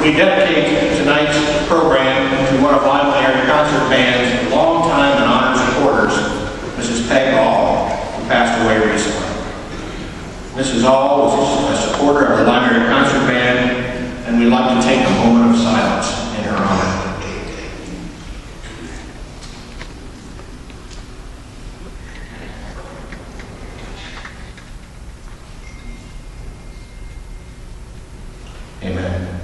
We dedicate tonight's program to one of Lima area concert band's longtime and honored supporters, Mrs. Peg All, who passed away recently. Mrs. All was a supporter of the Lima area concert band, and we'd like to take a moment of silence in her honor. Amen.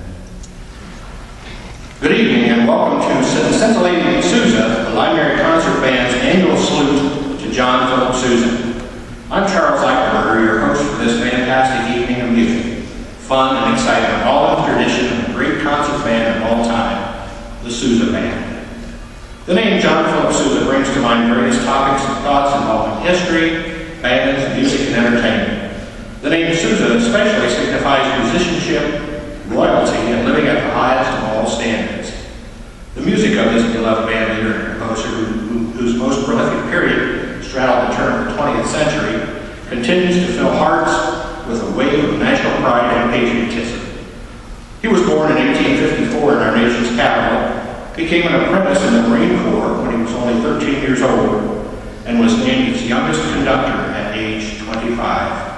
Good evening and welcome to scintillating Sousa, the Lima area concert band's annual salute to John Philip Sousa. I'm Charles Eichelberger, your host for this fantastic evening of music, fun and excitement, all in tradition of a great concert band of all time, the Sousa Band. The name John Philip Sousa brings to mind various topics and thoughts involving history, bands, music, and entertainment. The name Sousa especially signifies musicianship, royalty, and living at the highest of all standards. The music of this beloved band leader and composer, whose most prolific period straddled the turn of the 20th century, continues to fill hearts with a wave of national pride and patriotism. He was born in 1854 in our nation's capital, became an apprentice in the Marine Corps when he was only 13 years old, and was named its youngest conductor at age 25.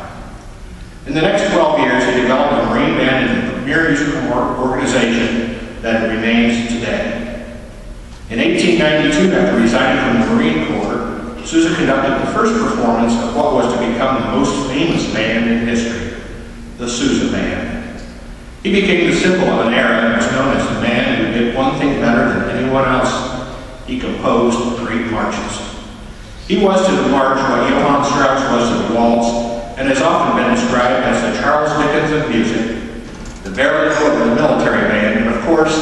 In the next 12 years, he developed the Marine Band into the premier musical organization that it remains today. In 1892, after resigning from the Marine Corps, Sousa conducted the first performance of what was to become the most famous band in history, the Sousa Band. He became the symbol of an era and was known as the man who did one thing better than anyone else. He composed great marches. He was to the march what Johann Strauss was to the waltz, and has often been described as the Charles Dickens of music, the Barry Ford of the military band, and of course,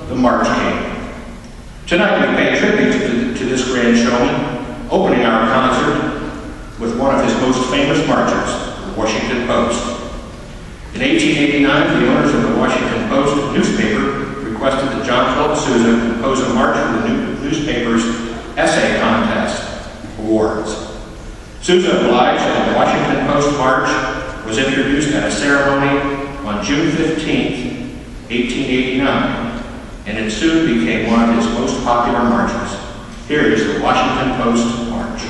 the March King. Tonight we pay tribute to this grand showman, opening our concert with one of his most famous marches, the Washington Post. In 1889, the owners of the Washington Post newspaper requested that John Philip Sousa compose a march for the newspaper's essay contest awards. Sousa obliged, and the Washington Post March was introduced at a ceremony on June 15, 1889, and it soon became one of his most popular marches. Here is the Washington Post March.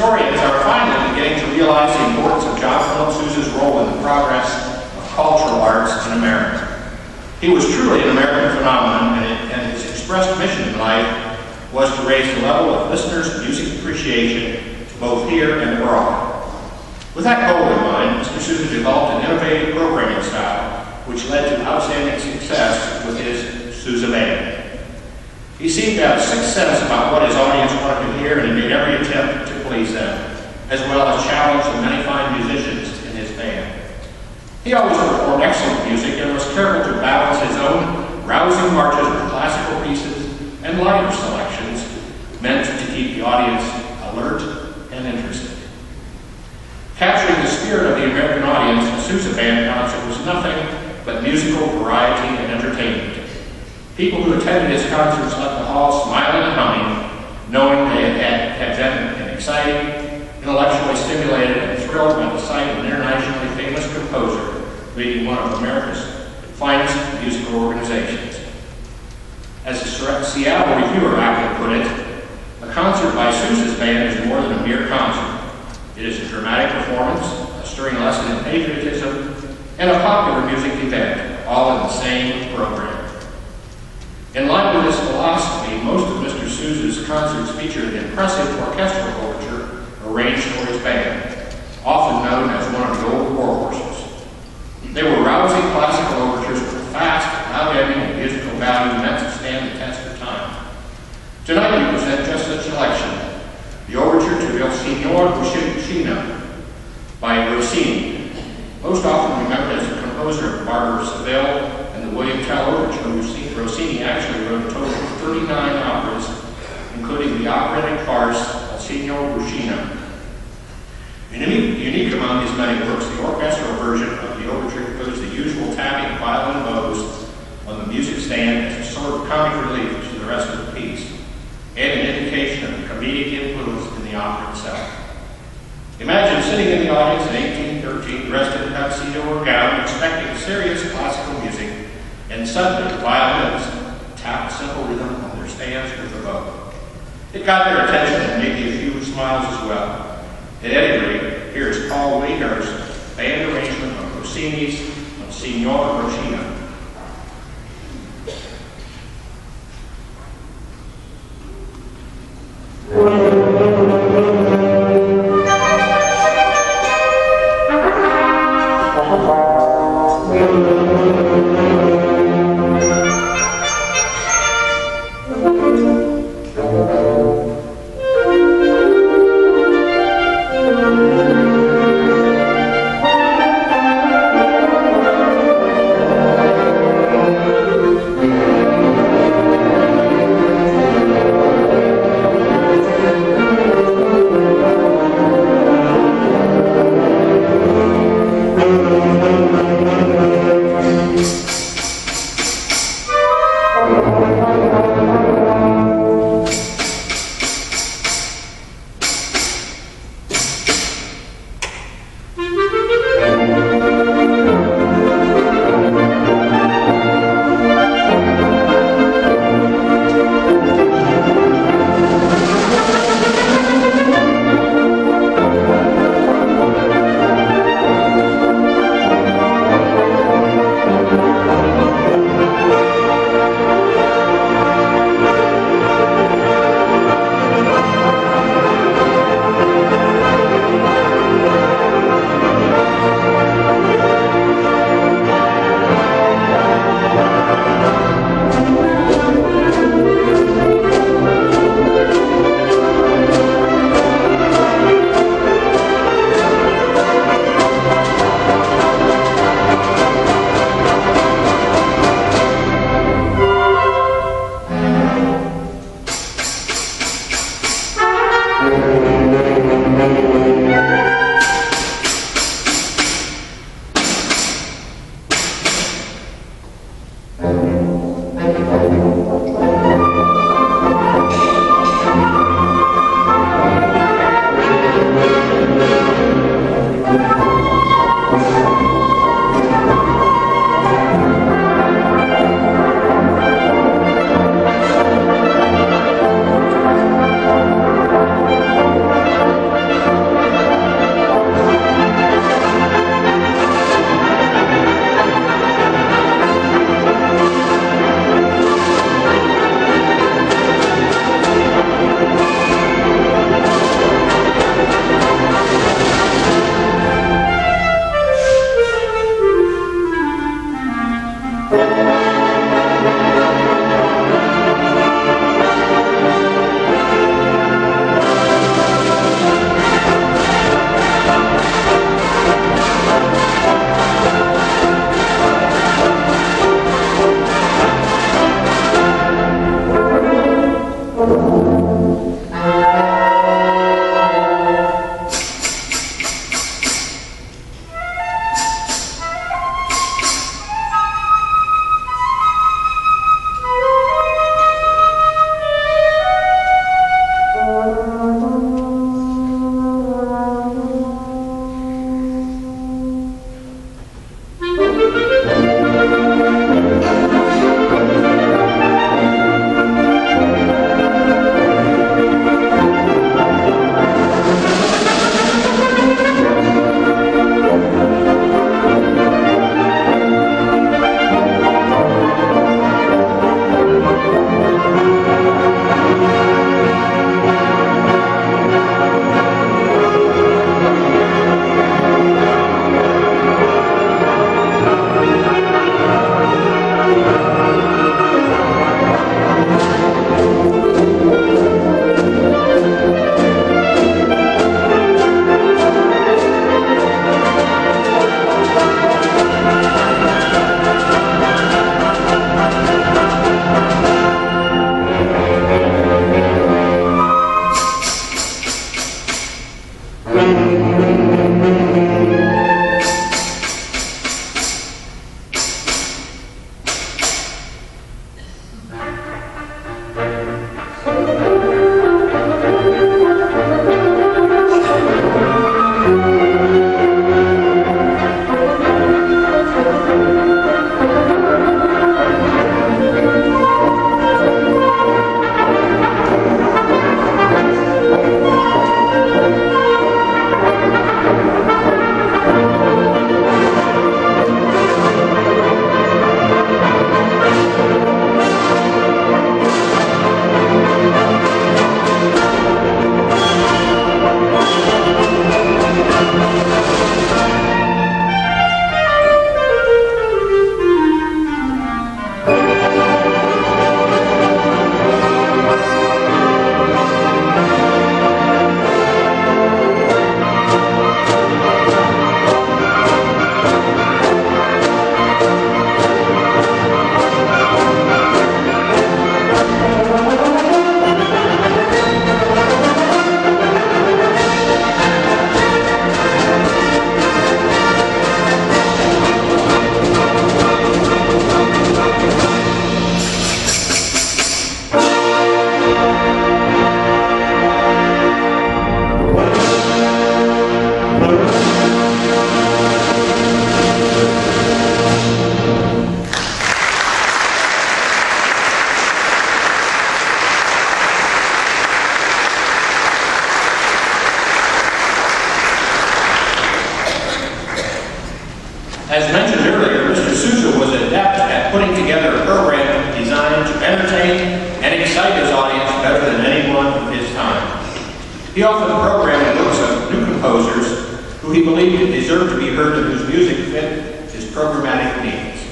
Historians are finally beginning to realize the importance of John Philip Sousa's role in the progress of cultural arts in America. He was truly an American phenomenon, and his expressed mission in life was to raise the level of listeners' music appreciation both here and abroad. With that goal in mind, Mr. Sousa developed an innovative programming style which led to outstanding success with his Sousa Band. He seemed to have a sixth sense about what his audience wanted to hear, and he made every attempt to please them, as well as challenge the many fine musicians in his band. He always performed excellent music and was careful to balance his own rousing marches with classical pieces and lighter selections meant to keep the audience alert and interested. Capturing the spirit of the American audience, the Sousa Band concert was nothing but musical variety and entertainment. People who attended his concerts left the hall smiling and humming, knowing they had been an exciting, intellectually stimulated, and thrilled by the sight of an internationally famous composer leading one of America's finest musical organizations. As the Seattle Reviewer aptly put it, a concert by Sousa's band is more than a mere concert. It is a dramatic performance, a stirring lesson in patriotism, and a popular music event, all in the same program. In line with this philosophy, most of Mr. Sousa's concerts featured an impressive orchestral overture arranged for his band, often known as one of the old war horses. They were rousing classical overtures with fast, loud-ending, and musical value meant to stand the test of time. Tonight we present just such a selection, the overture to Il Signor Buscino by Rossini, most often remembered as the composer of Barber of Seville and the William Tell overture. Rossini actually wrote a total of 39 operas, including the operatic farce Il Signor Buscino. Unique among his many works, the orchestral version of the overture includes the usual tapping of violin bows on the music stand as a sort of comic relief to the rest of the piece, and an indication of the comedic influence in the opera itself. Imagine sitting in the audience in 1813, dressed in a tuxedo or gown, expecting serious classical music, and suddenly the violins tap a simple rhythm on their stands with a bow. It got their attention and maybe a few smiles as well. At any rate, here's Paul Waiter's band arrangement of Rossini's Il Signor Buscino. As mentioned earlier, Mr. Sousa was adept at putting together a program designed to entertain and excite his audience better than anyone of his time. He offered the program in looks of new composers who he believed deserved to be heard and whose music fit his programmatic needs.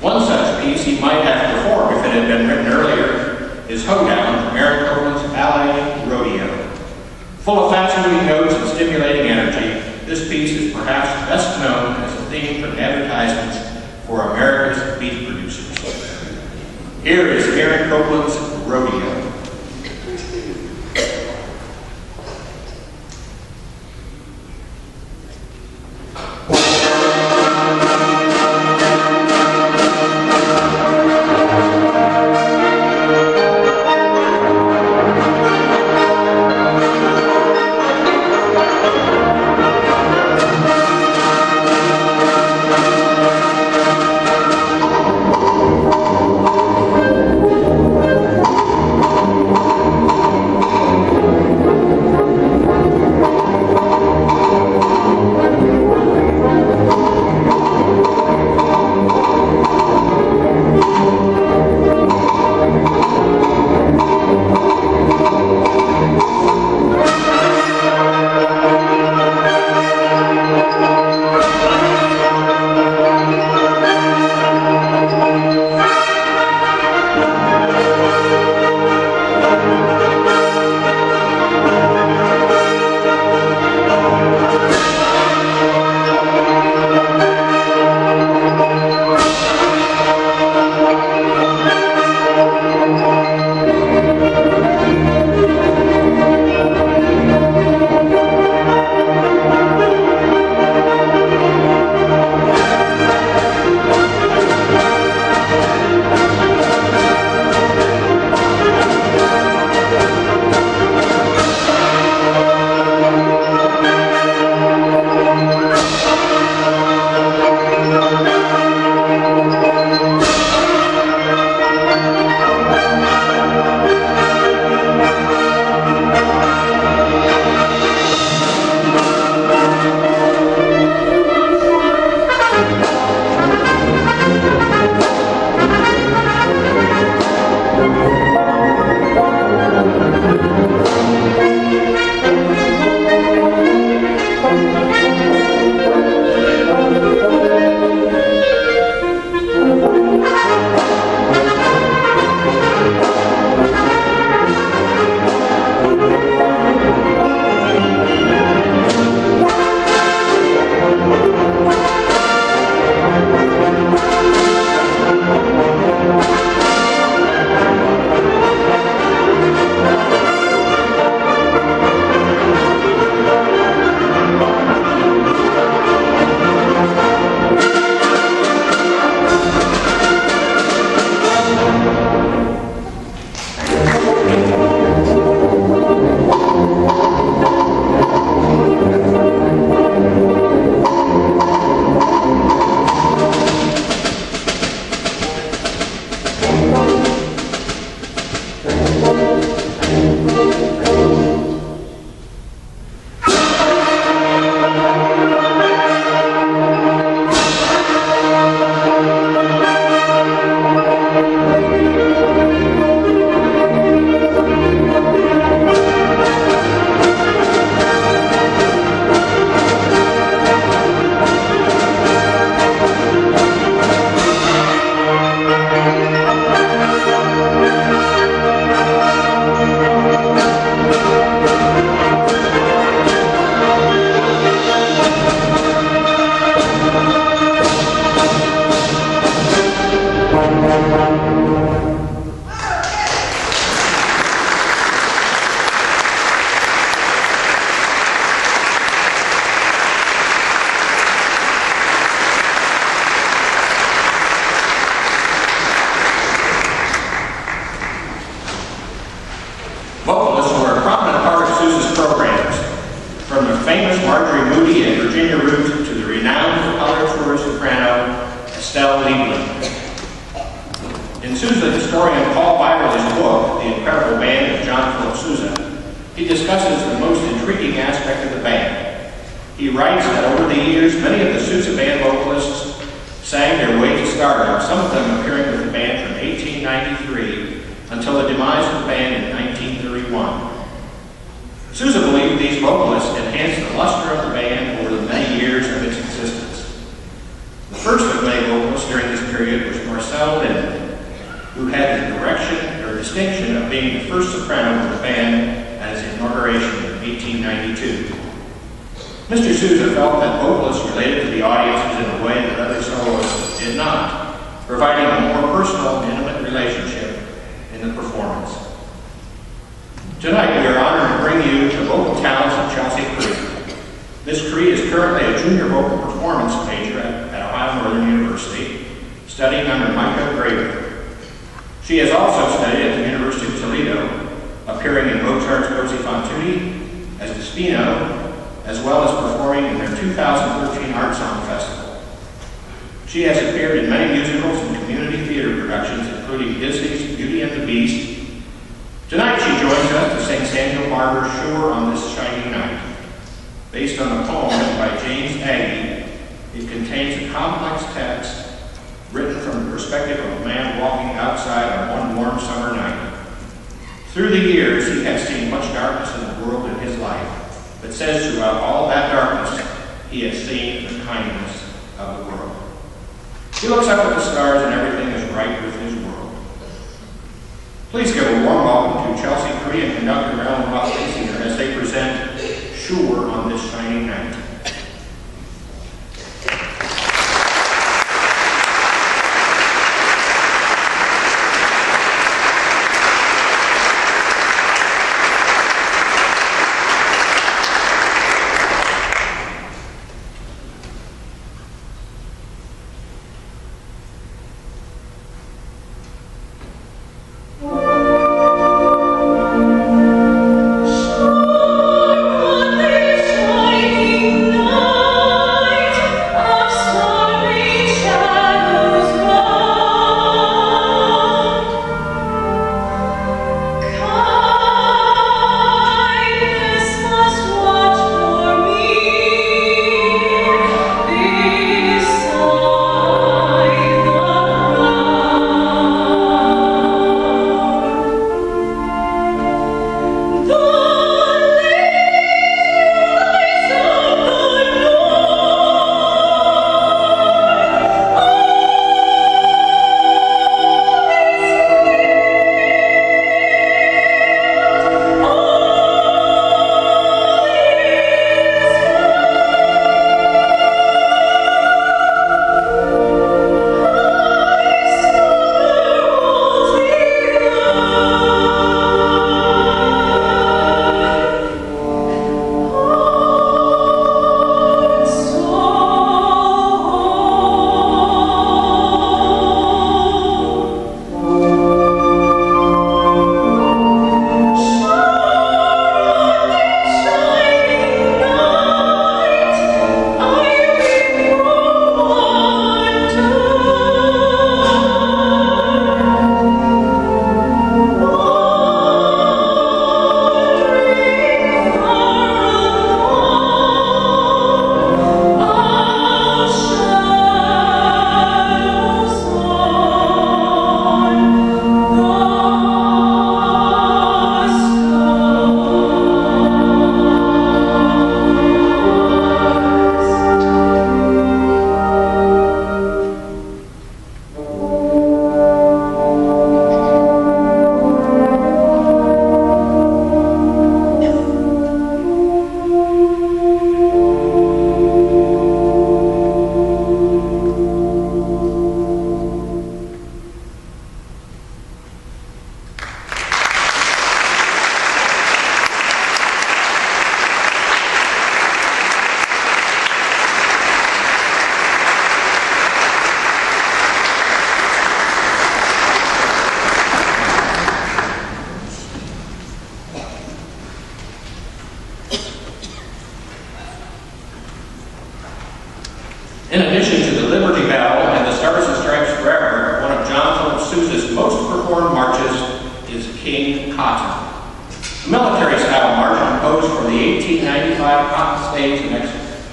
One such piece he might have performed if it had been written earlier is Hoedown from Aaron Copland's Ballet Rodeo. Full of fascinating notes and stimulating energy, this piece is perhaps best known as a theme from advertisements for America's beef producers. Here is Aaron Copland's Rodeo. famous Marjorie Moody and Virginia Root to the renowned color soprano Estelle Liebling. In Sousa historian Paul Byerly's book, The Incredible Band of John Philip Sousa, he discusses the most intriguing aspect of the band. He writes that over the years, many of the Sousa band vocalists sang their way to stardom, some of them appearing with the band from 1893 until the demise of the band in 1931. Sousa believed these vocalists enhanced the luster of the band over the many years of its existence. The first of many vocalists during this period was Marcel Linden, who had the distinction of being the first soprano of the band at its inauguration in 1892. Mr. Sousa felt that vocalists related to the audiences in a way that other soloists did not, providing a more personal and intimate relationship in the performance. Tonight we are honored to bring you the vocal talents of Chelsea Cree. Miss Cree is currently a junior vocal performance major at Ohio Northern University, studying under Micah Graver. She has also studied at the University of Toledo, appearing in Mozart's Così fan tutte as Despino, as well as performing in their 2013 Art Song Festival. She has appeared in many musicals and community theater productions, including Disney's Beauty and the Beast. Tonight she joins us to sing Samuel Barber's Sure on This Shining Night. Based on a poem written by James Agee, it contains a complex text written from the perspective of a man walking outside on one warm summer night. Through the years, he has seen much darkness in the world in his life, but says throughout all that darkness, he has seen the kindness of the world. He looks up at the stars and everything is right with his world. Please give a warm welcome to Chelsea Cree and conductor Marilyn Buckley as they present Sure on This Shining Night. Sure on this shining night. In addition to the Liberty Bell and the Stars and Stripes Forever, one of John Philip Sousa's most performed marches is King Cotton. A military-style march composed from the 1895 Cotton States and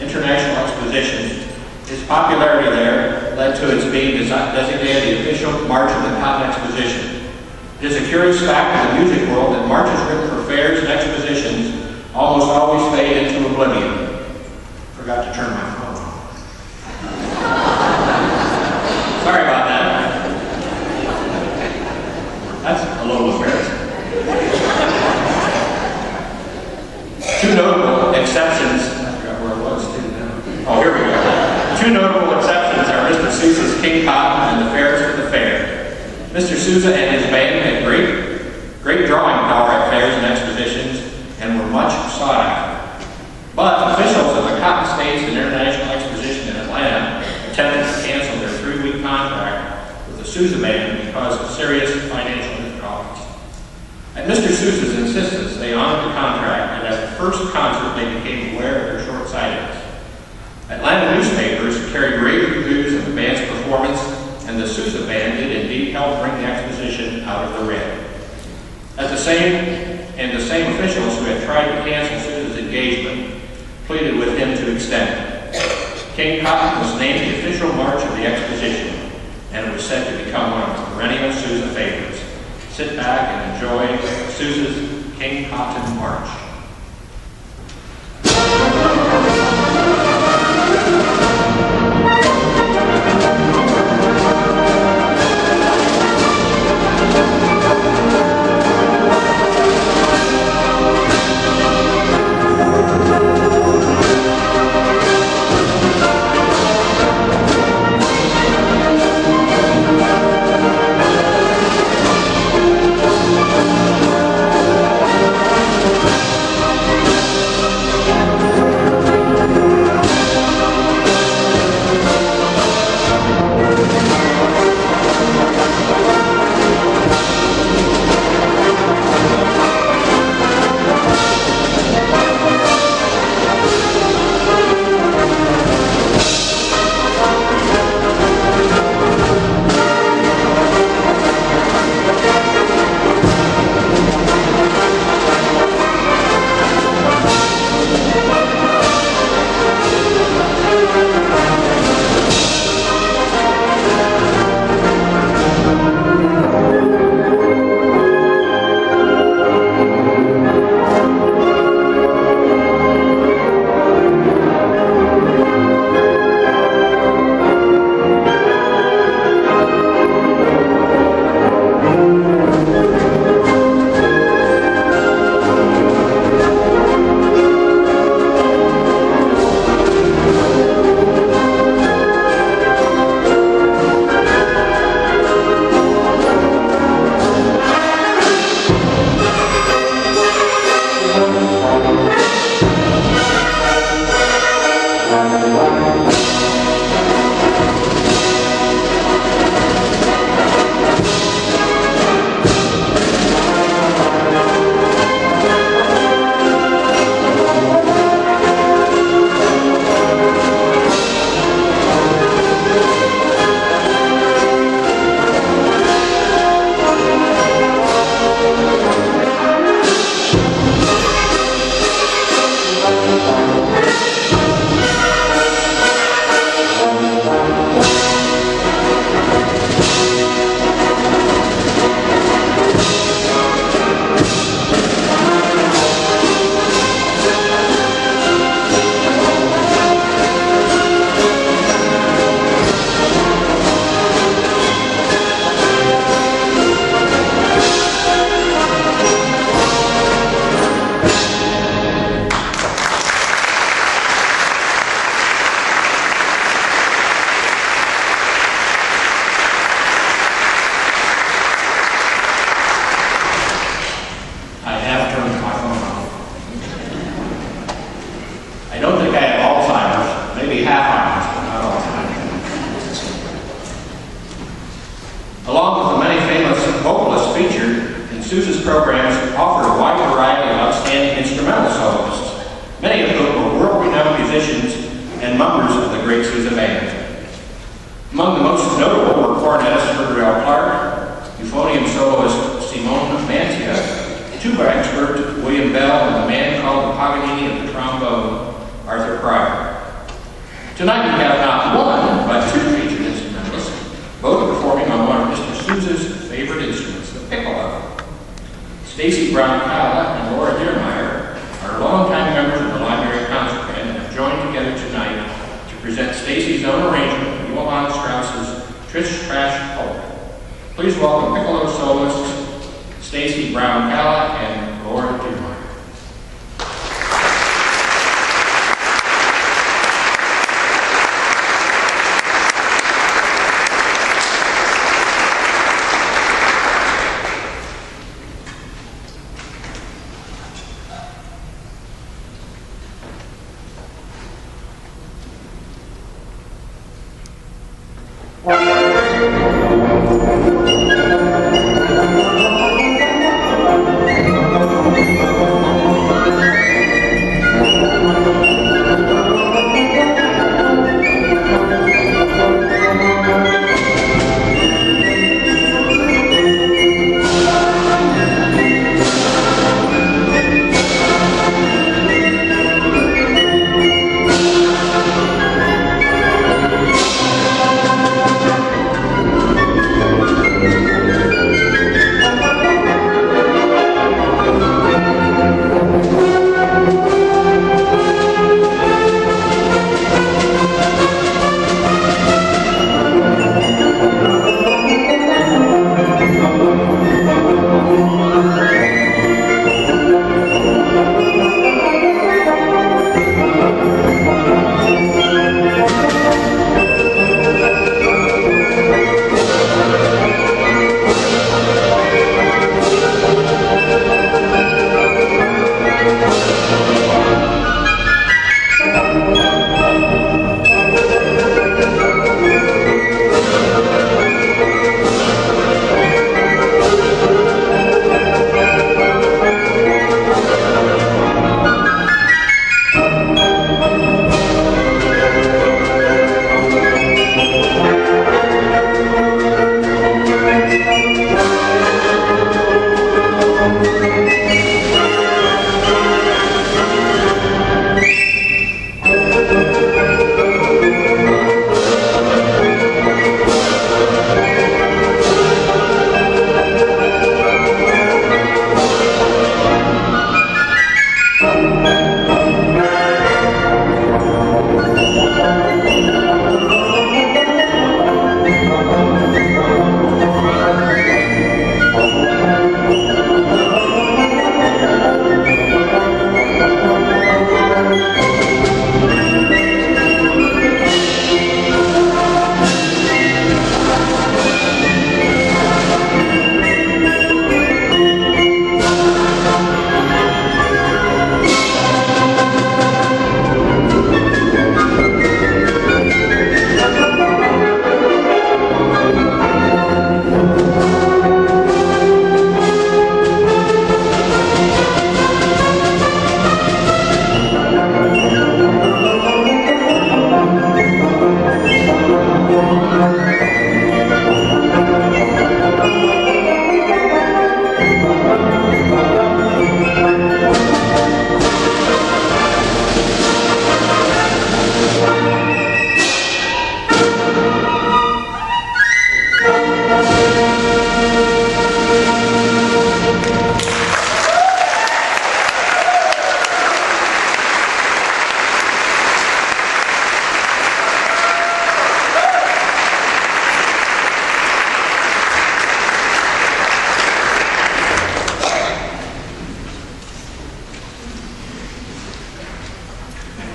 International Exposition. His popularity there led to its being designated the official march of the Cotton Exposition. It is a curious fact in the music world that marches written for fairs and expositions almost always fade into oblivion. Forgot to turn my phone on. Sorry about that. That's a little embarrassing. Two notable exceptions. I forgot where I was too now. Oh, here we go. Two notable exceptions are Mr. Sousa's King Cotton and the Fairs for the Fair. Mr. Sousa and his band had great drawing power at fairs and expositions and were much sought after. But officials of the Cotton States and International Exposition in Atlanta attempted to cancel their 3-week contract with the Sousa band because of serious financial difficulties. At Mr. Sousa's insistence, they honored the contract, and at the first concert, they became aware of their short-sightedness. Atlanta newspapers carried rave reviews of the band's performance, and the Sousa band did indeed help bring the exposition out of the red. The same officials who had tried to cancel Sousa's engagement pleaded with him to extend it. King Cotton was named the official march of the exposition, and it was said to become one of the perennial Sousa favorites. Sit back and enjoy Sousa's King Cotton March. Sousa's programs offered a wide variety of outstanding instrumental soloists, many of whom were world-renowned musicians and and members of the great Sousa band. Among the most notable were cornetist Ferdinand Clark, euphonium soloist Simone Mantia, tuba expert William Bell, and the man called the Paganini of the trombone, Arthur Pryor. Tonight we have not one, but two featured instrumentalists, both performing on one of Mr. Sousa's favorite instruments, the piccolo. Stacy Brown-Calla and Laura Deermeyer are longtime members of the Library Concert Band and have joined together tonight to present Stacy's own arrangement of Johann Strauss's Trish Trash Polka. Please welcome piccolo soloists Stacy Brown-Calla and Laura Deermeyer.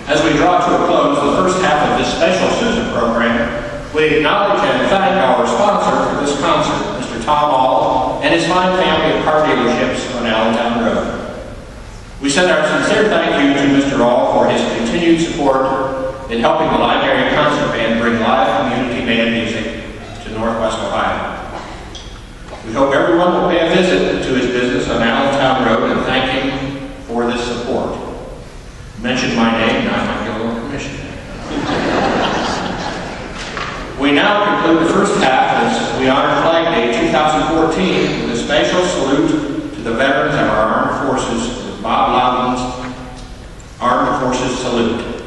As we draw to a close the first half of this special Sousa program, we acknowledge and thank our sponsor for this concert, Mr. Tom All, and his fine family of car dealerships on Allentown Road. We send our sincere thank you to Mr. All for his continued support in helping the Library Concert Band bring live community band music to Northwest Ohio. We hope everyone will pay a visit to his business on Allentown Road and thank him for this support. Mention my name and I might get a little commission. conclude the first half as we honor Flag Day 2014 with a special salute to the veterans of our armed forces with Bob Loudon's Armed Forces Salute.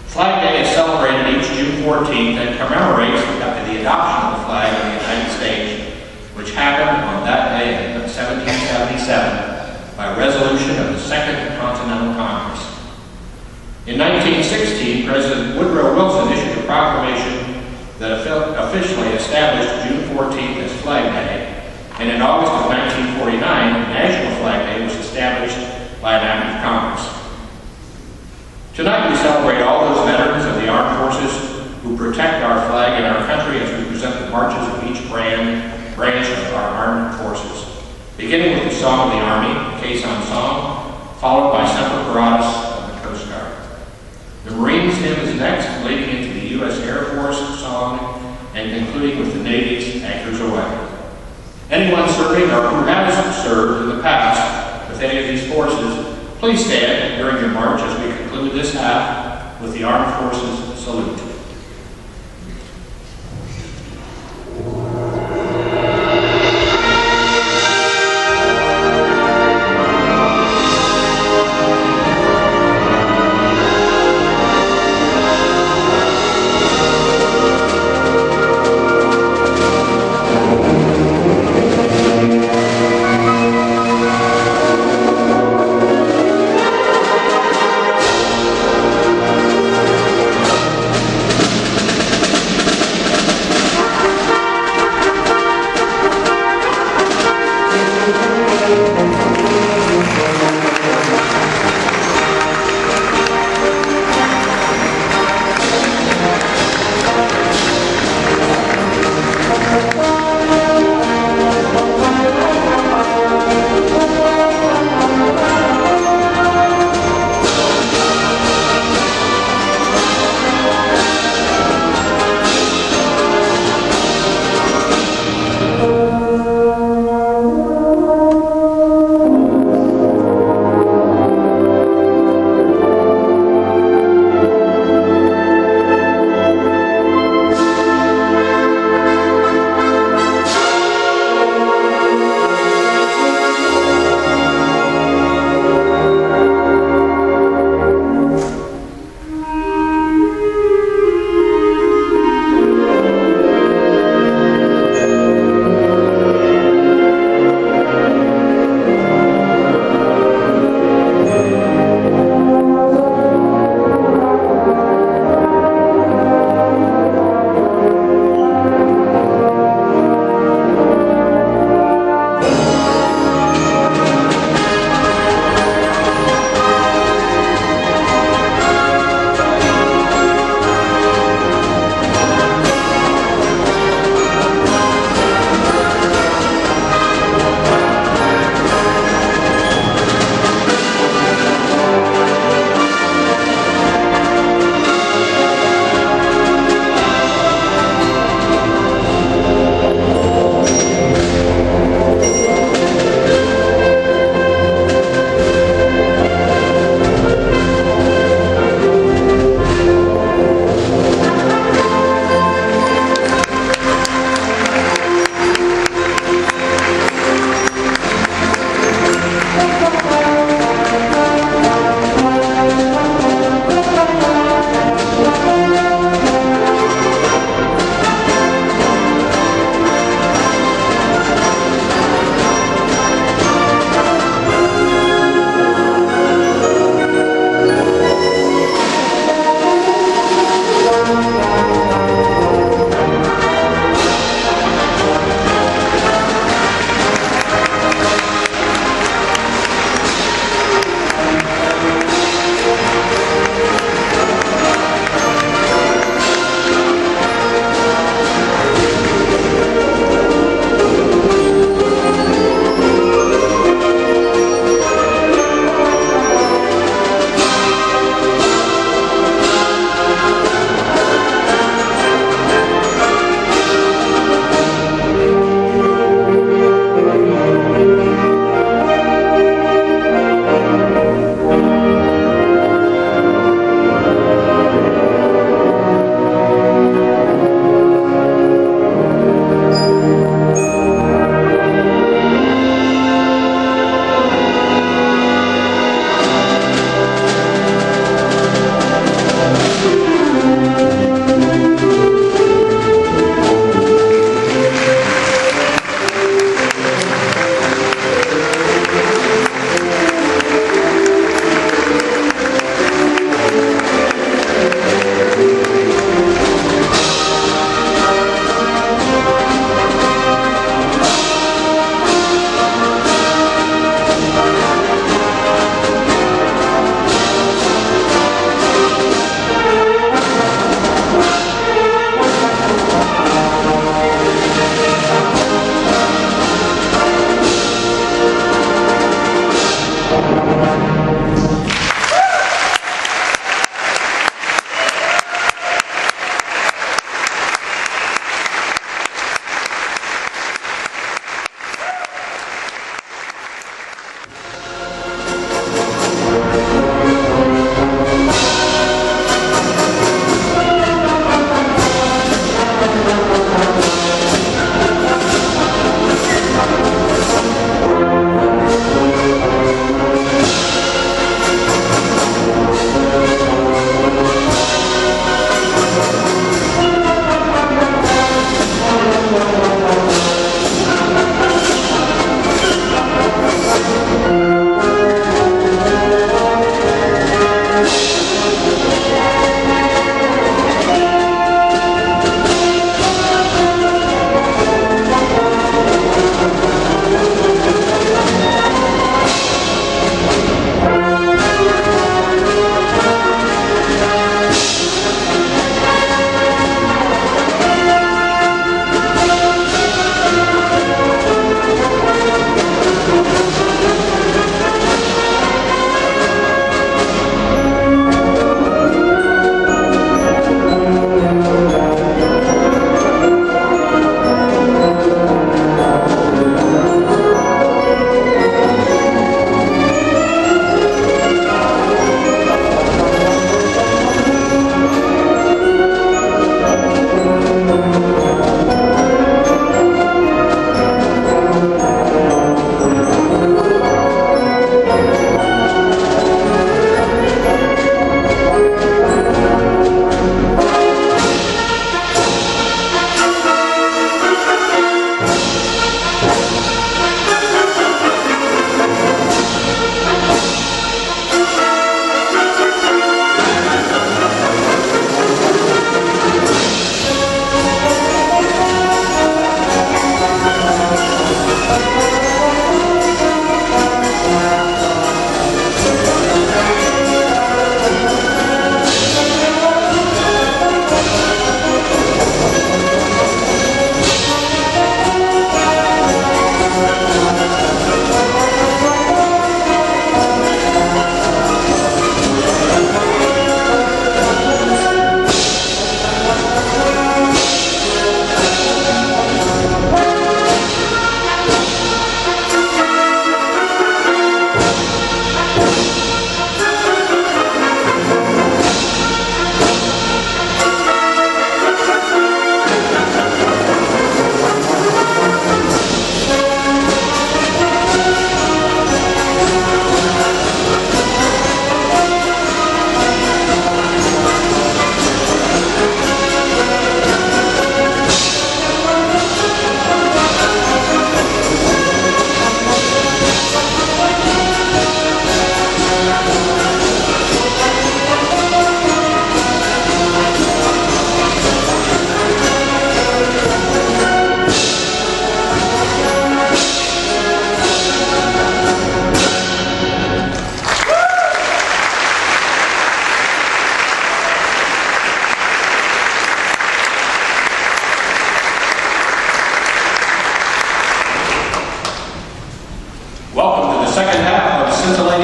Flag Day is celebrated each June 14th and commemorates the adoption of the flag in the United States, which happened on that day in 1777 by resolution of the Second Continental Congress. In 1916, President Woodrow Wilson issued a proclamation that officially established June 14th as Flag Day, and in August of 1949, National Flag Day was established by an act of Congress. Tonight we celebrate all those veterans of the armed forces who protect our flag and our country as we present the marches of each branch of our armed forces, beginning with the Song of the Army, Caisson Song, followed by Semper Paratus of the Coast Guard. The Marines hymn is next, leading into the U.S. Air Force song, and concluding with the Navy's Anchors Aweigh. Anyone serving or who has served in the past with any of these forces, please stand during your march as we conclude this half with the Armed Forces Salute.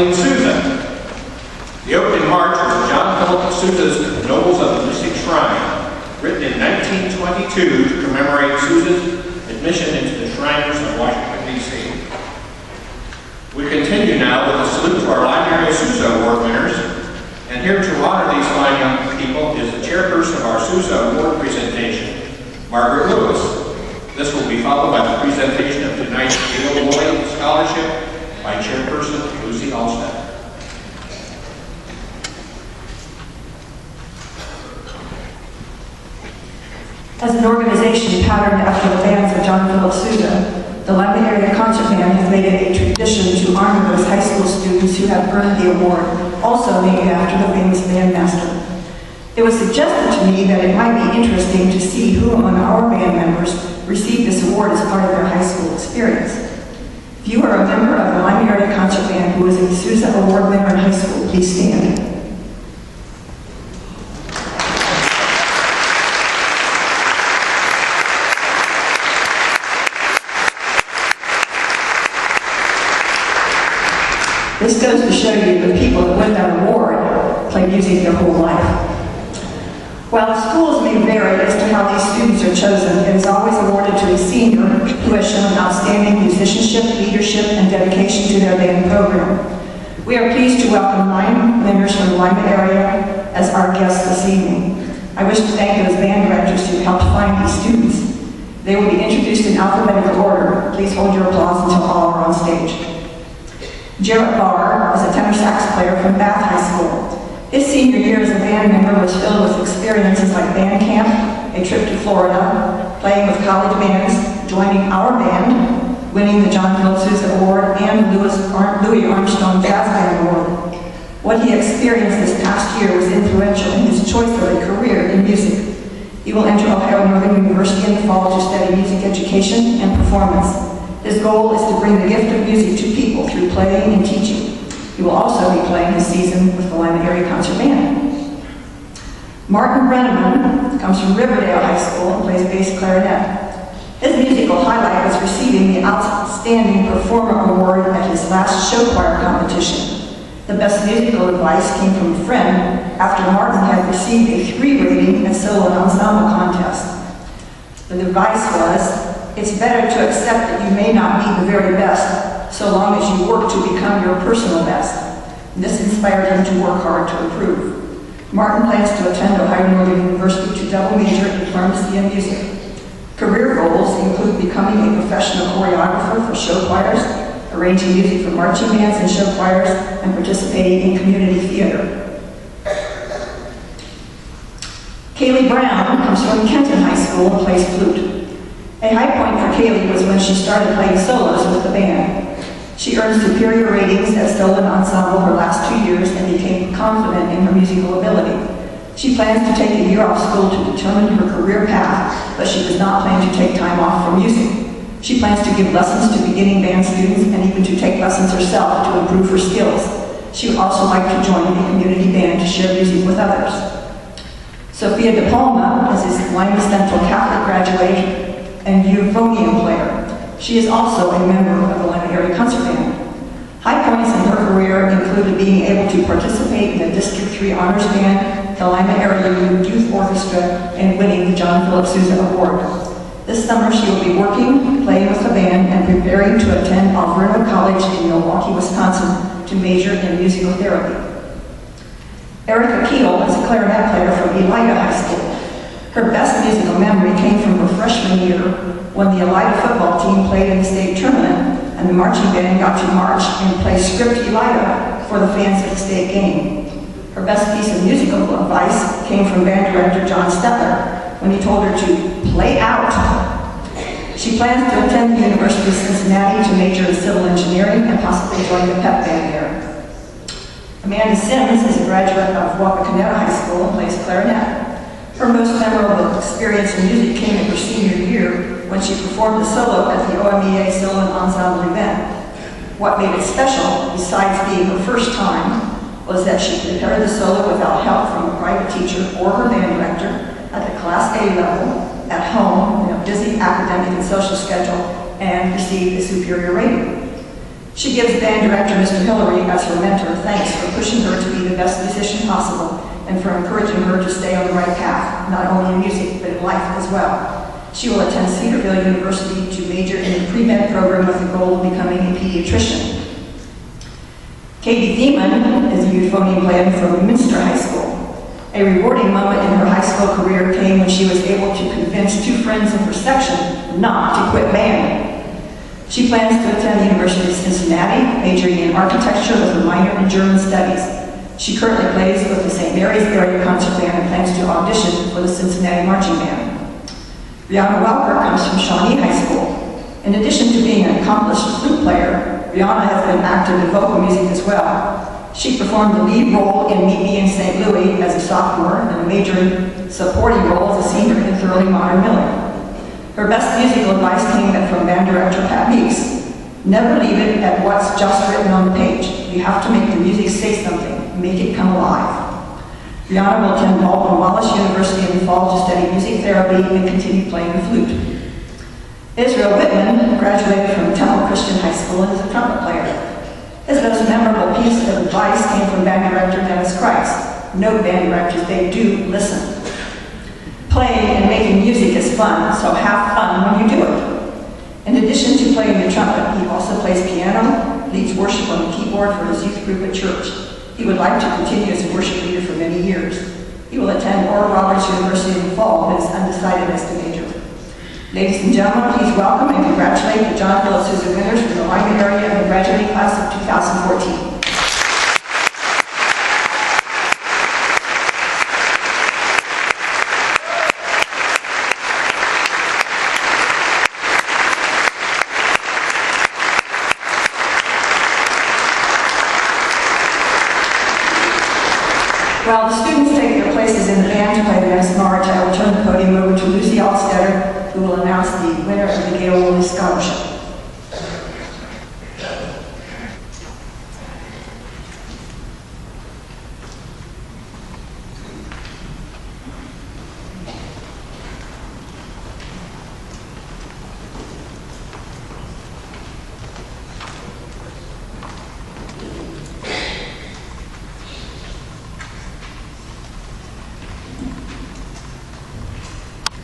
Lane Sousa. The opening march was John Philip Sousa's Nobles of the Mystic Shrine, written in 1922 to commemorate Sousa's admission into the Shriners of Washington, D.C. We continue now with a salute to our Lima Sousa Award winners, and here to honor these fine young people is the chairperson of our Sousa Award presentation, Margaret Lewis. This will be followed by the presentation of tonight's Gail Lloyd Scholarship by Chairperson Lucy Alstead. As an organization patterned after the bands of John Philip Sousa, the Lima Area Concert Band has made it a tradition to honor those high school students who have earned the award, also named after the famous bandmaster. It was suggested to me that it might be interesting to see who among our band members received this award as part of their high school experience. If you are a member of the Lima Area Concert Band who is a Sousa Award winner in high school, please stand. This goes to show you the people that win that award play music their whole life. While the schools may vary as to how these students are chosen, it is always awarded to a senior who has shown outstanding musicianship, leadership, and dedication to their band program. We are pleased to welcome 9 members from the Lima area as our guests this evening. I wish to thank those band directors who helped find these students. They will be introduced in alphabetical order. Please hold your applause until all are on stage. Jarrett Barr is a tenor sax player from Bath High School. His senior year as a band member was filled with experiences like band camp, a trip to Florida, playing with college bands, joining our band, winning the John Philip Sousa Award and Louis Armstrong Jazz Band Award. What he experienced this past year was influential in his choice of a career in music. He will enter Ohio Northern University in the fall to study music education and performance. His goal is to bring the gift of music to people through playing and teaching. He will also be playing this season with the Lima Area Concert Band. Martin Brenneman comes from Riverdale High School and plays bass clarinet. His musical highlight was receiving the Outstanding Performer Award at his last show choir competition. The best musical advice came from a friend after Martin had received a 3 rating at solo and ensemble contest. The advice was, it's better to accept that you may not be the very best, so long as you work to become your personal best. And this inspired him to work hard to improve. Martin plans to attend Ohio Northern University to double major in pharmacy and music. Career goals include becoming a professional choreographer for show choirs, arranging music for marching bands and show choirs, and participating in community theater. Kaylee Brown comes from Kenton High School and plays flute. A high point for Kaylee was when she started playing solos with the band. She earned superior ratings at solo and ensemble her last 2 years and became confident in her musical ability. She plans to take a year off school to determine her career path, but she does not plan to take time off from music. She plans to give lessons to beginning band students and even to take lessons herself to improve her skills. She would also like to join a community band to share music with others. Sophia De Palma is a Lima Central Catholic graduate and euphonium player. She is also a member of the Lima Area Concert Band. High points in her career included being able to participate in the District 3 Honors Band, the Lima Area Youth Orchestra, and winning the John Philip Sousa Award. This summer she will be working, playing with the band, and preparing to attend Alverno College in Milwaukee, Wisconsin to major in musical therapy. Erica Keel is a clarinet player from Elida High School. Her best musical memory came from her freshman year when the Elida football team played in the state tournament and the marching band got to march and play script Elida for the fans at the state game. Her best piece of musical advice came from band director John Stetler when he told her to play out. She plans to attend the University of Cincinnati to major in civil engineering and possibly join the pep band there. Amanda Sims is a graduate of Wapakoneta High School and plays clarinet. Her most memorable experience in music came in her senior year when she performed a solo at the OMEA Solo and Ensemble event. What made it special, besides being her first time, was that she prepared the solo without help from a private teacher or her band director at the Class A level, at home, in a busy academic and social schedule, and received a superior rating. She gives band director Mr. Hillary, as her mentor, thanks for pushing her to be the best musician possible and for encouraging her to stay on the right path, not only in music, but in life as well. She will attend Cedarville University to major in the pre-med program with the goal of becoming a pediatrician. Katie Thiemann is a euphonium player from Minster High School. A rewarding moment in her high school career came when she was able to convince two friends in her section not to quit band. She plans to attend the University of Cincinnati, majoring in architecture with a minor in German studies. She currently plays with the St. Mary's Area Concert Band and plans to audition for the Cincinnati Marching Band. Rihanna Welker comes from Shawnee High School. In addition to being an accomplished flute player, Rihanna has been active in vocal music as well. She performed the lead role in Meet Me in St. Louis as a sophomore and a major supporting role as a senior in Thoroughly Modern Miller. Her best musical advice came from band director Pat Meeks. Never leave it at what's just written on the page. You have to make the music say something, make it come alive. Rihanna will attend Baldwin Wallace University in the fall to study music therapy and continue playing the flute. Israel Whitman graduated from Temple Christian High School and is a trumpet player. His most memorable piece of advice came from band director Dennis Christ. Note, band directors, they do listen. Playing and making music is fun, so have fun when you do it. In addition to playing the trumpet, he also plays piano, leads worship on the keyboard for his youth group at church. He would like to continue as a worship leader for many years. He will attend Oral Roberts University in the fall, but is undecided as to major. Ladies and gentlemen, please welcome and congratulate the John Philip Sousa winners from the Lima area and the graduating class of 2014. While the students take their places in the band to play the next march, I will turn the podium over to Lucy Alstetter, who will announce the winner of the Gail Woolley Scholarship.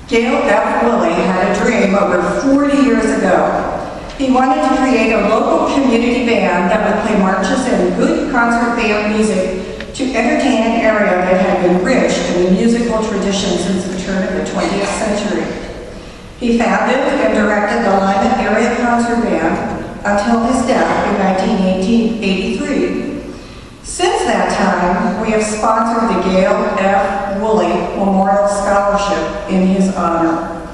Gail F. Woolley had a dream over 40 years ago. He wanted to create a local community band that would play marches and good concert band music to entertain an area that had been rich in the musical tradition since the turn of the 20th century. He founded and directed the Lima Area Concert Band until his death in 1983. Since that time, we have sponsored the Gail F. Woolley Memorial Scholarship in his honor.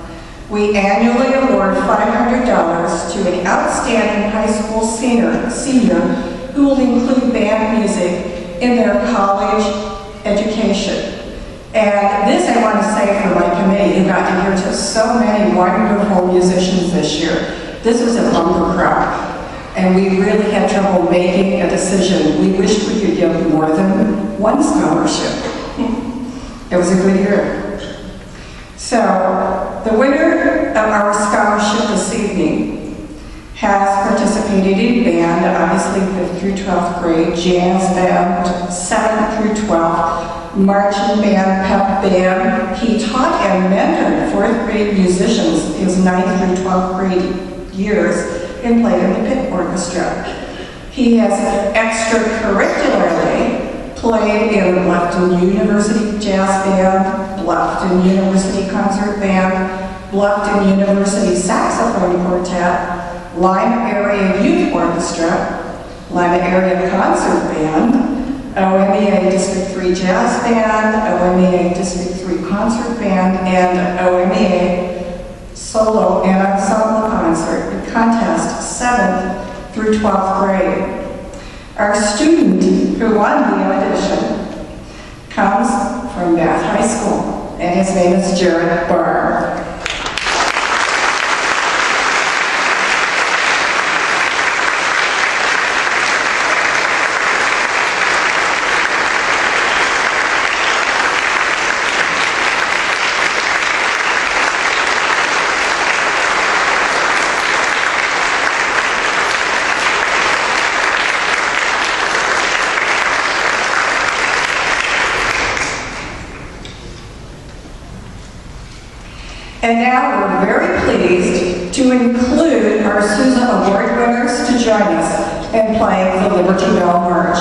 We annually award $500 to an outstanding high school senior who will include band music in their college education. And this I want to say for my committee, who got to hear just so many wonderful musicians this year. This was a bumper crowd. And we really had trouble making a decision. We wished we could give more than one scholarship. It was a good year. So, the winner of our scholarship this evening has participated in band, obviously 5th through 12th grade, jazz band, 7th through 12th, marching band, pep band. He taught and mentored 4th grade musicians his 9th through 12th grade years and played in the pit orchestra. He has extracurricularly played in Bluffton University Jazz Band, Bluffton University Concert Band, Bluffton University Saxophone Quartet, Lima Area Youth Orchestra, Lima Area Concert Band, OMEA District 3 Jazz Band, OMEA District 3 Concert Band, and OMEA Solo and Ensemble Concert Contest 7th through 12th grade. Our student who won the audition comes from Bath High School, and his name is Jared Barr. And now we're very pleased to include our Sousa Award winners to join us in playing the Liberty Bell March.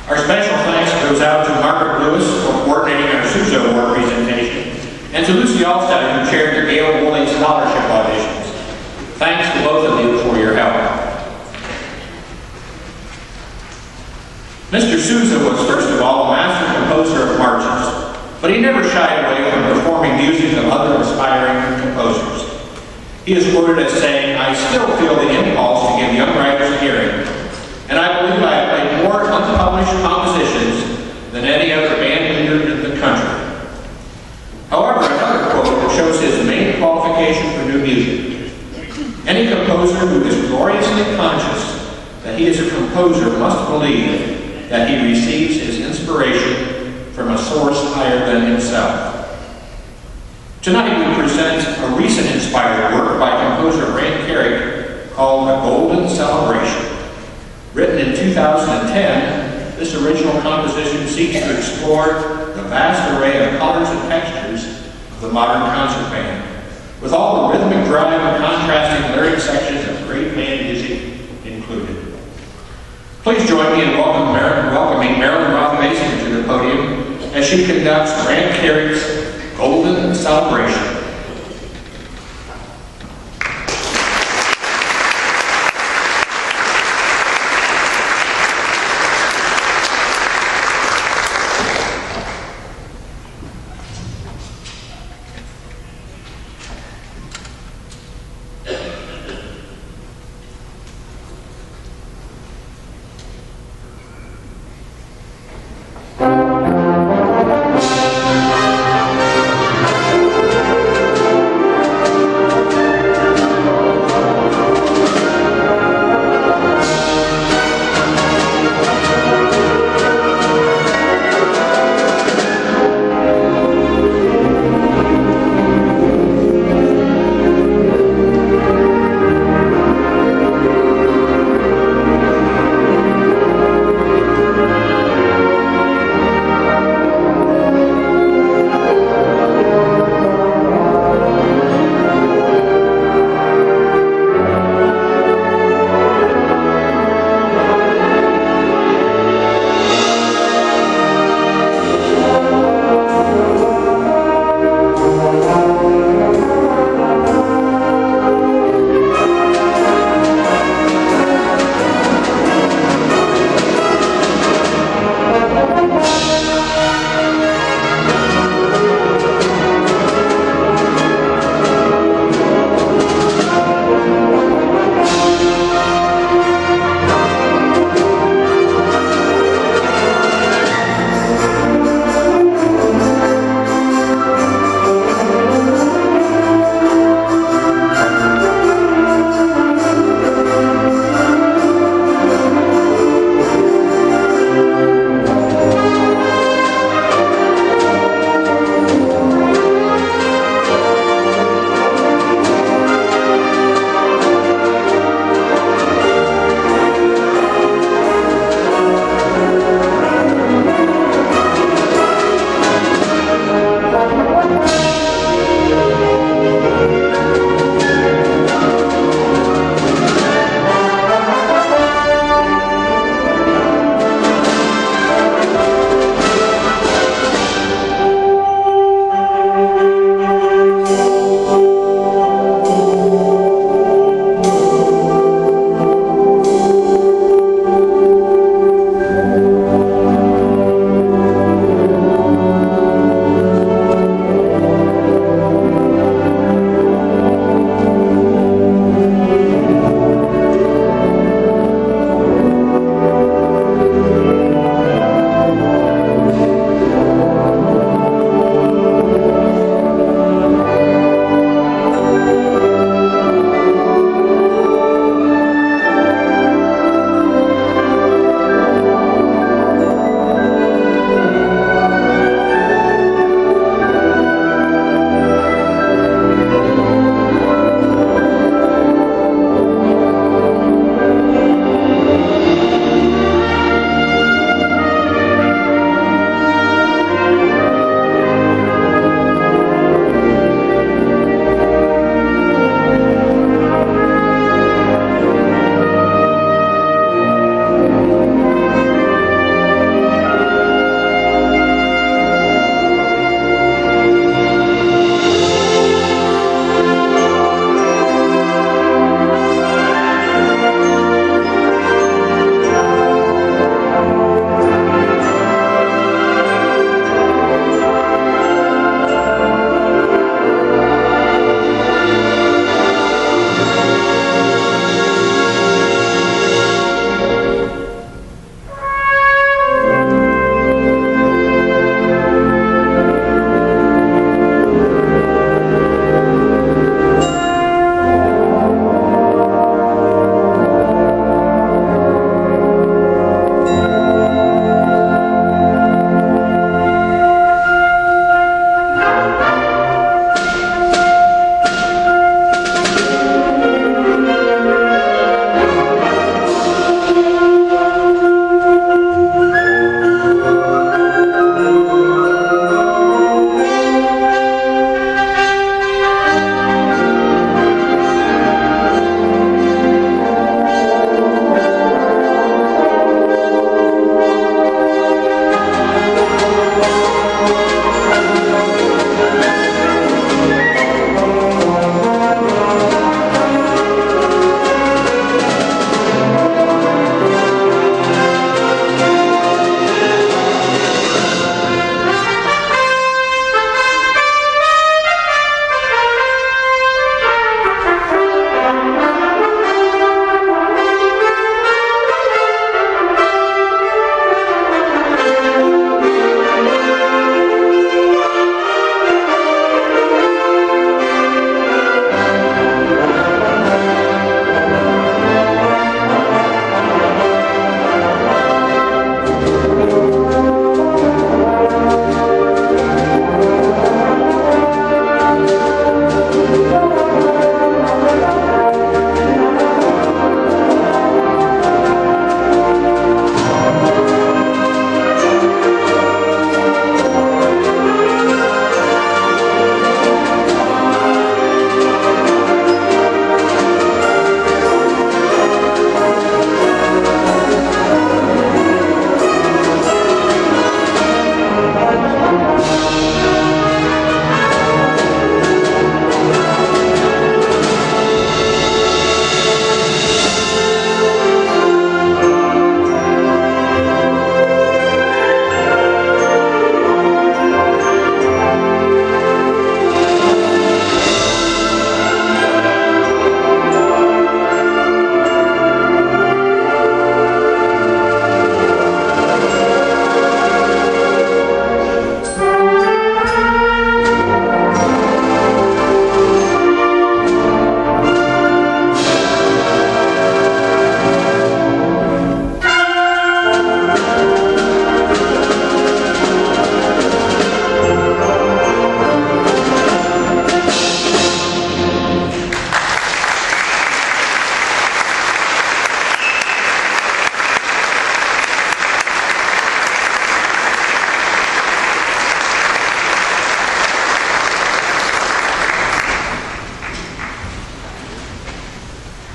Our special thanks goes out to Margaret Lewis for coordinating our Sousa Award presentation, and to Lucy Alstead, who chaired the Gail Woolley Scholarship auditions. Thanks to both of you for your help. Mr. Sousa was first of all a master composer of marches, but he never shied away from performing music of other aspiring composers. He is quoted as saying, "I still feel the impulse to give young writers a hearing, and I believe I have played more unpublished compositions than any other band leader in the country." However, another quote shows his main qualification for new music. "Any composer who is gloriously conscious that he is a composer must believe that he receives his inspiration from a source higher than himself." Tonight we present a recent inspired work by composer Rand Carrick called 2010, this original composition seeks to explore the vast array of colors and textures of the modern concert band, with all the rhythmic drive and contrasting lyric sections of great band music included. Please join me in welcoming Marilyn Roth-Mason to the podium as she conducts Grant Carey's Golden Celebration.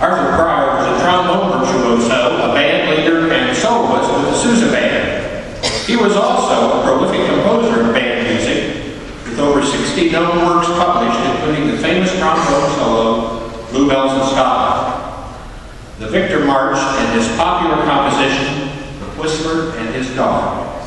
Arthur Pryor was a trombone virtuoso, a band leader, and soloist with the Sousa Band. He was also a prolific composer of band music, with over 60 known works published, including the famous trombone solo, Bluebells in Scotland, the Victor March, and his popular composition, The Whistler and His Dog.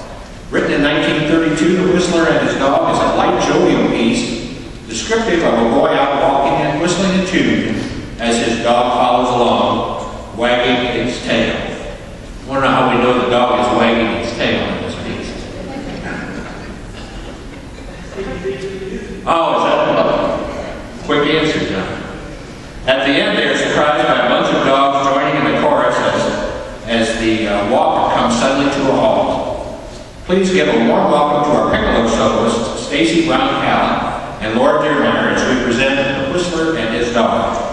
Written in 1932, The Whistler and His Dog is a light, jovial piece, descriptive of a boy out walking and whistling a tune as his dog follows along, wagging its tail. I want to know how we know the dog is wagging its tail in this piece. Oh, is that a quick answer, John? At the end, they are surprised by a bunch of dogs joining in the chorus as the walk comes suddenly to a halt. Please give a warm welcome to our piccolo soloist, Stacy Brown-Callan, and Laura Dearmeyer as we present The Whistler and His Dog.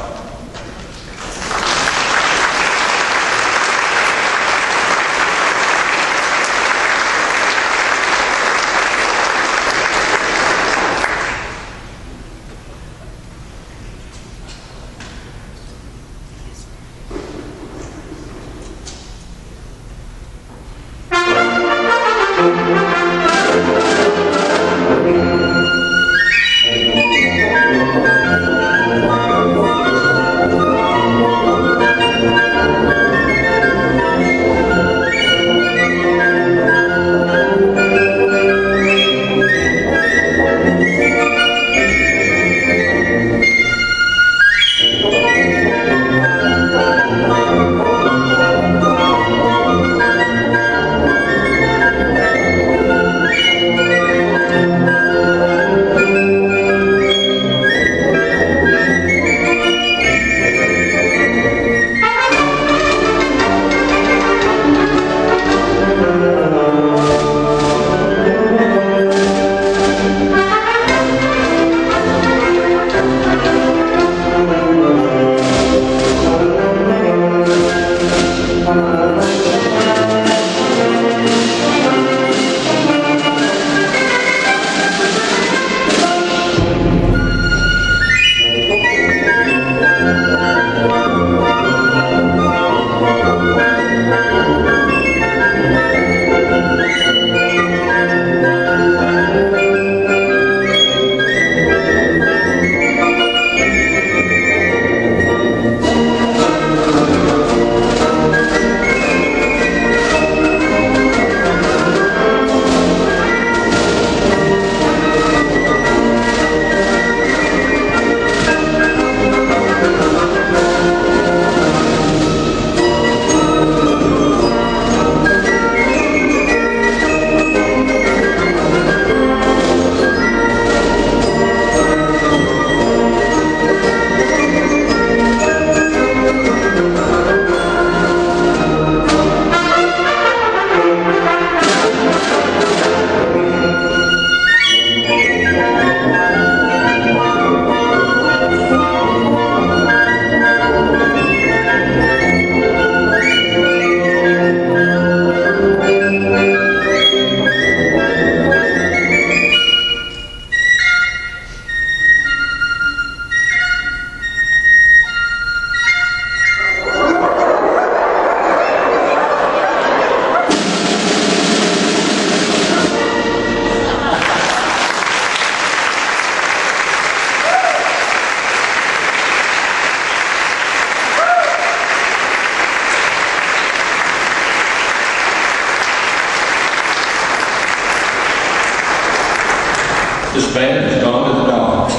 This band has gone to the dogs.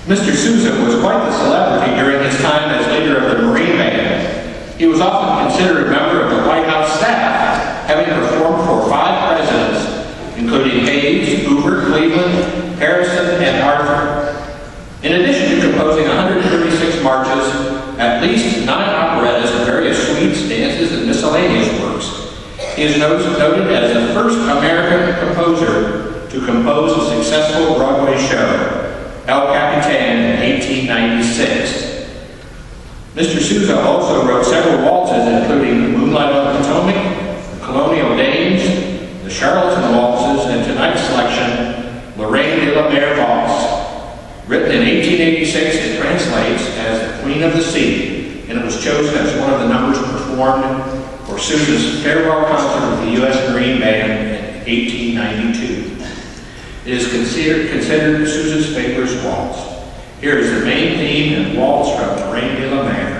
Mr. Sousa was quite the celebrity during his time as leader of the Marine Band. He was often considered a member of the White House staff, having performed for 5 presidents, including Hayes, Hoover, Cleveland, Harrison, and Arthur. In addition to composing 136 marches, at least 9 operettas, and various suites, dances, and miscellaneous works, he is noted as the first American composer to compose a successful Broadway show, El Capitan, in 1896. Mr. Sousa also wrote several waltzes, including Moonlight on the Potomac, the Colonial Dames, the Charlatan Waltzes, and tonight's selection, Lorraine de la Mer Valse. Written in 1886, it translates as the Queen of the Sea, and it was chosen as one of the numbers performed for Sousa's farewell concert with the U.S. Marine Band in 1892. It is considered Sousa's favorite waltz. Here is the main theme and waltz from the Reine de la Mer.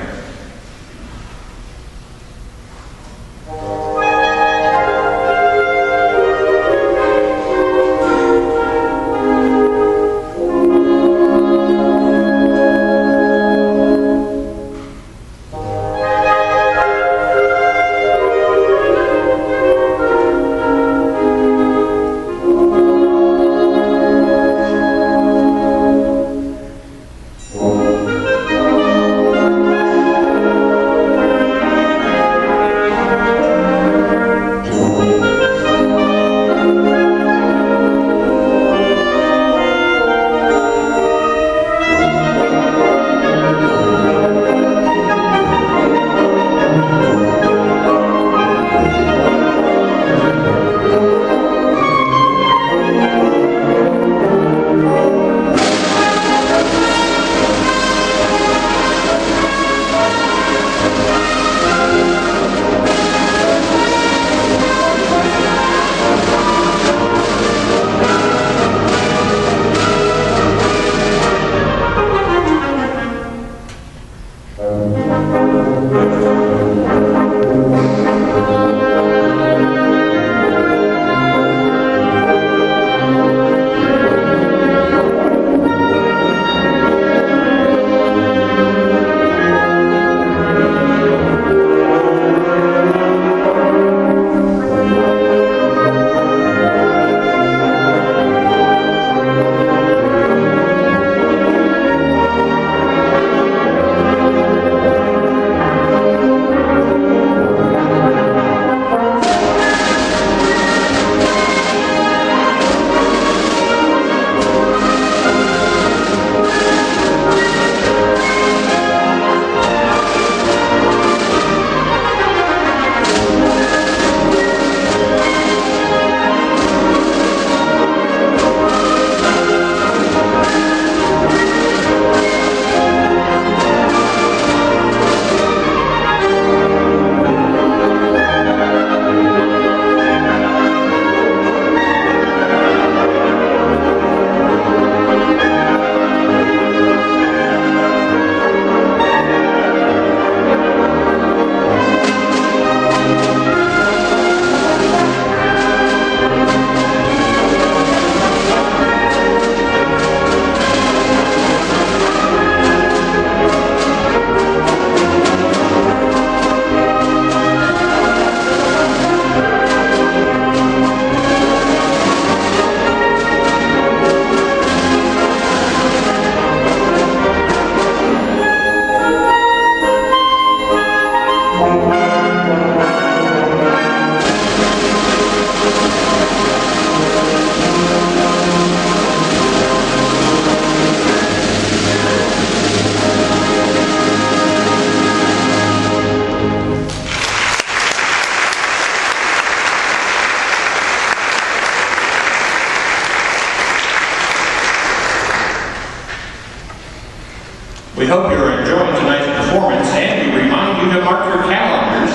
We hope you're enjoying tonight's performance, and we remind you to mark your calendars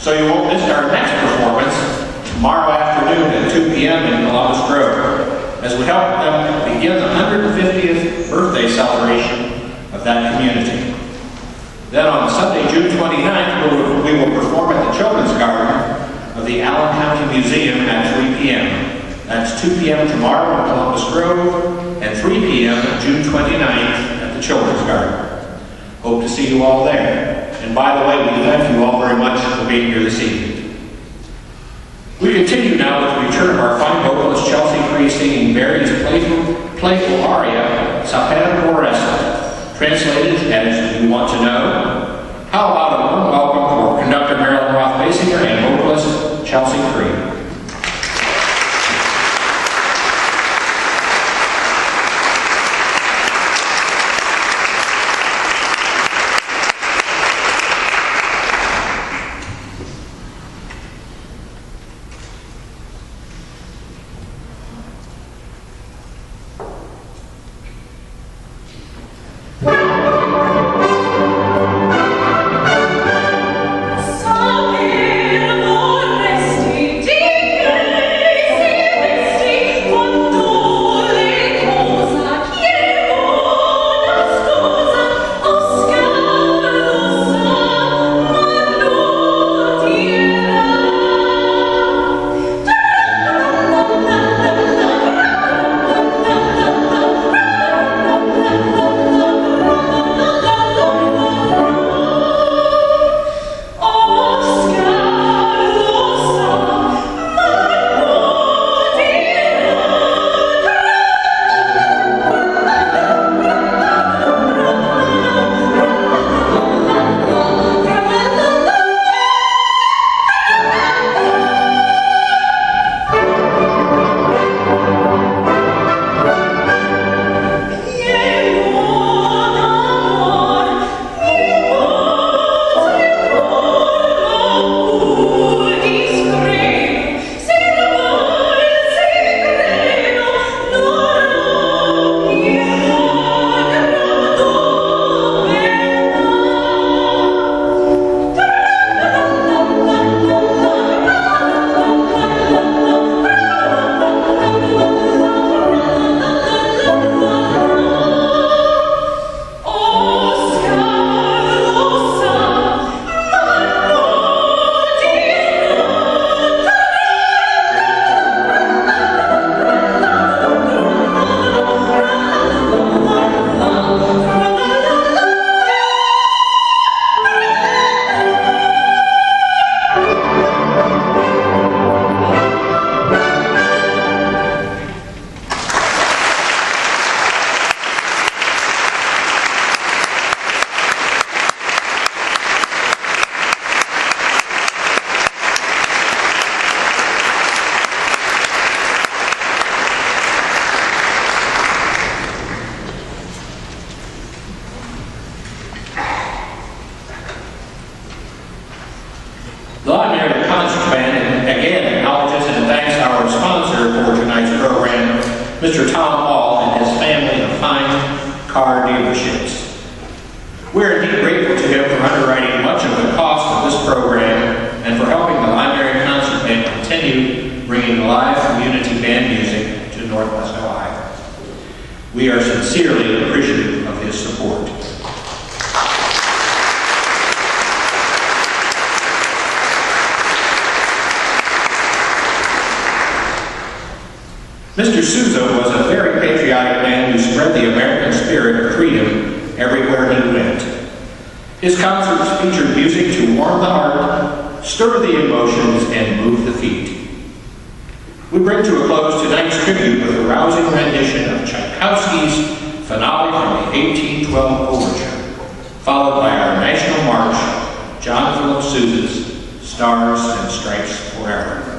so you won't miss our next performance tomorrow afternoon at 2 p.m. in Columbus Grove, as we help them begin the 150th birthday celebration of that community. Then on Sunday, June 29th, we will perform at the Children's Garden of the Allen County Museum at 3 p.m. That's 2 p.m. tomorrow in Columbus Grove and 3 p.m. June 29th at the Children's Garden. Hope to see you all there. And by the way, we thank you all very much for being here this evening. We continue now with the return of our fine vocalist Chelsea Cree singing Barry's playful aria, Sapere Foresta, translated as You Want to Know. How about a warm welcome for conductor Marilyn Roth-Basinger and vocalist Chelsea Cree. Tom Hall and his family of fine car dealerships. We're indeed grateful to him for underwriting much of the cost of this program and for helping the Lima Area Concert Band continue bringing live community band music to Northwest Ohio. We are sincerely appreciative of his support. Mr. Sousa was a very patriotic man who spread the American spirit of freedom everywhere he went. His concerts featured music to warm the heart, stir the emotions, and move the feet. We bring to a close tonight's tribute with a rousing rendition of Tchaikovsky's finale from the 1812 Overture, followed by our national march, John Philip Sousa's Stars and Stripes Forever.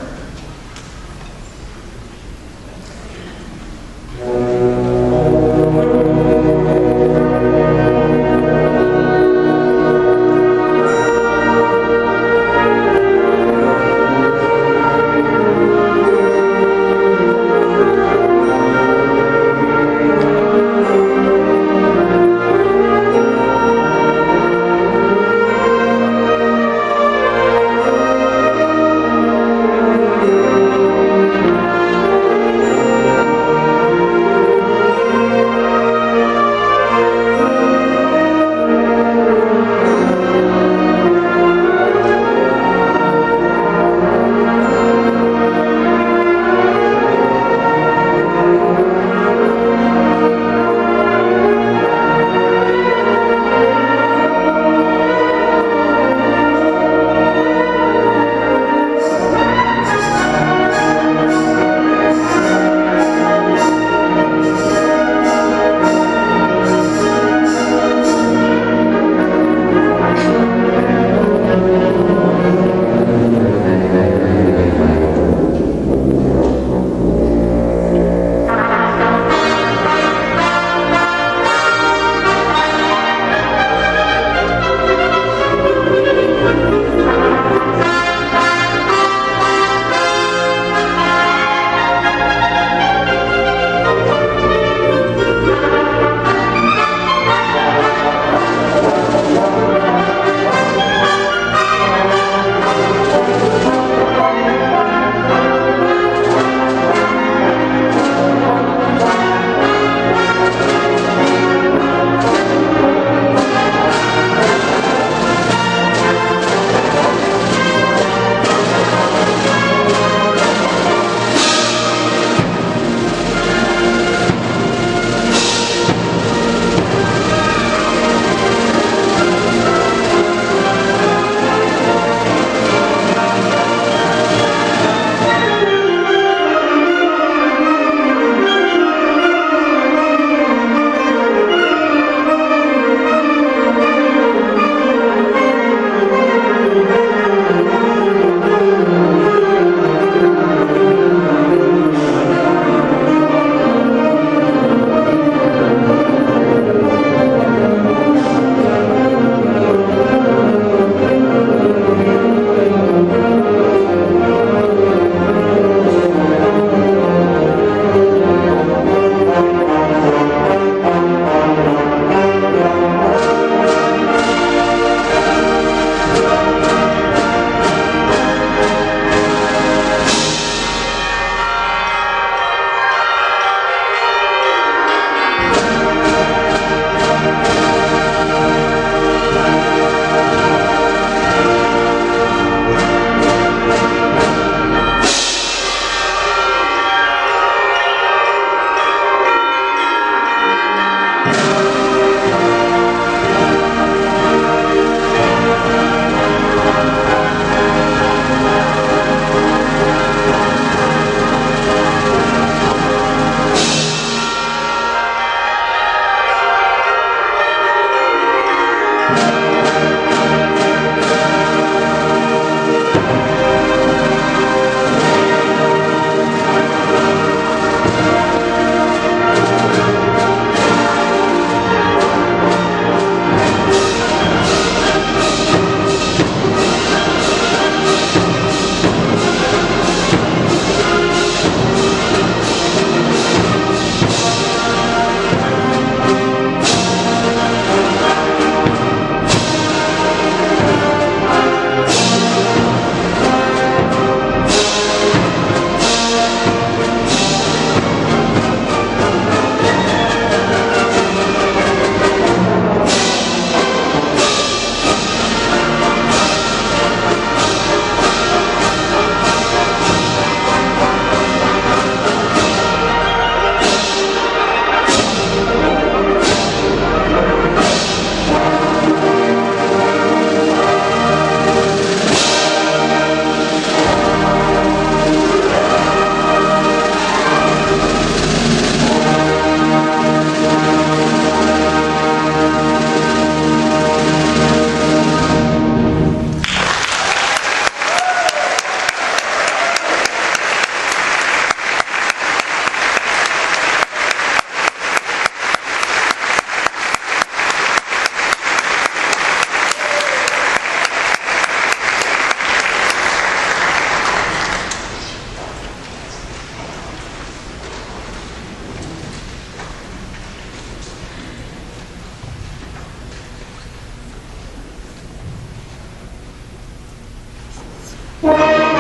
Thank you.